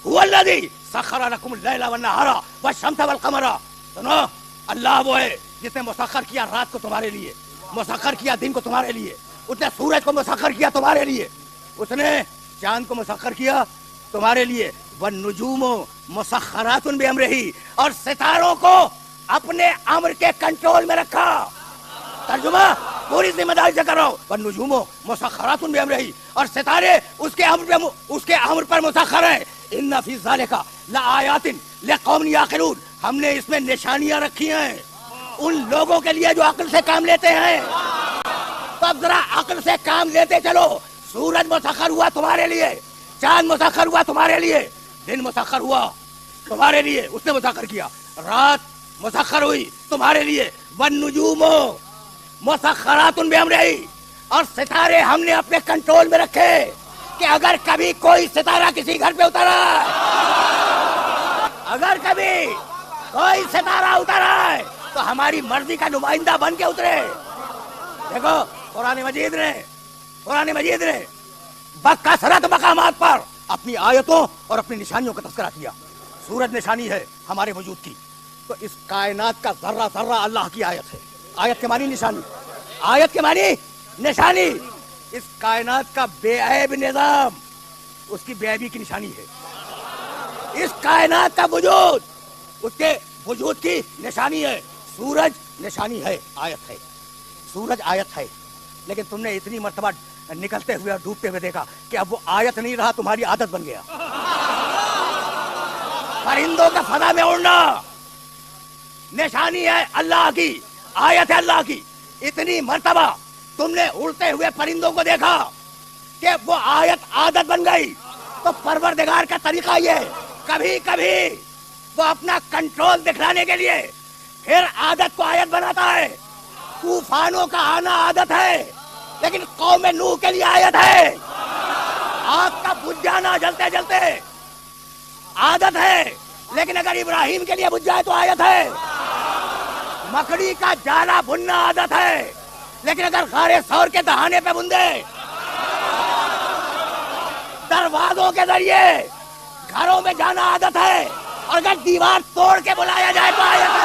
هو الذی سخر لکم اللیل والنہار والشمس والقمر. سنو، اللہ وہ ہے جس نے مسخر کیا رات کو تمہارے لیے، مسخر کیا دن کو تمہارے لیے، اس نے سورج کو مسخر کیا تمہارے لیے، اس نے چاند کو مسخر کیا تمہارے لیے. والنجوم مسخرات بامرہ، اور ستاروں کو اپنے امر کے کنٹرول میں رکھا. ترجمہ پوری ذمہ داری سے کر رہا ہوں. والنجوم مسخرات بامرہ، اور ستارے اس کے امر پر مسخر ہیں. ان فی ذالک لآیات لقوم یعقلون، ہم نے اس میں نشانیاں رکھی ہیں ان لوگوں کے لیے جو عقل سے کام لیتے ہیں. تو اب ذرا عقل سے کام لیتے چلو. سورج مسخر ہوا تمہارے لیے، چاند مسخر ہوا تمہارے لیے، دن مسخر ہوا تمہارے لیے، اس نے مسخر کیا. رات مسخر ہوئی تمہارے لیے. والنجوم مسخرات بامرہ، اور ستارے ہم نے اپنے کنٹرول میں رکھے کہ اگر کبھی کوئی ستارہ کسی گھر پہ اترا ہے، اگر کبھی کوئی ستارہ اترا ہے تو ہماری مرضی کا نمائندہ بن کے اترے. دیکھو قرآن مجید نے بکثرت مقامات پر اپنی آیتوں اور اپنی نشانیوں کا تذکرہ کیا. سورج نشانی ہے ہمارے وجود کی، تو اس کائنات کا ذرہ ذرہ اللہ کی آیت ہے. آیت کے معنی نشانی، آیت کے معنی نشانی. اس کائنات کا بے عیب نظام اس کی بے عیبی کی نشانی ہے. اس کائنات کا وجود اس کے وجود کی نشانی ہے. سورج نشانی ہے، آیت ہے. سورج آیت ہے، لیکن تم نے اتنی مرتبہ نکلتے ہوئے اور ڈوبتے ہوئے دیکھا کہ اب وہ آیت نہیں رہا، تمہاری عادت بن گیا. پرندوں کا فضا میں اڑنا نشانی ہے اللہ کی، آیت ہے اللہ کی. اتنی مرتبہ تم نے اڑتے ہوئے پرندوں کو دیکھا کہ وہ آیت عادت بن گئی. تو پروردگار کا طریقہ یہ، کبھی کبھی وہ اپنا کنٹرول دکھلانے کے لیے پھر عادت کو آیت بناتا ہے. طوفانوں کا آنا عادت ہے، لیکن قوم نوح کے لیے آیت ہے. آگ کا بجھ جانا جلتے جلتے عادت ہے، لیکن اگر ابراہیم کے لیے بجھ جائے تو آیت ہے. مکڑی کا جالا بننا عادت ہے، لیکن اگر غار ثور کے دہانے پہ بندے، دروازوں کے ذریعے گھروں میں جانا عادت ہے، اور اگر دیوار توڑ کے بلایا جائے تو آیت ہے.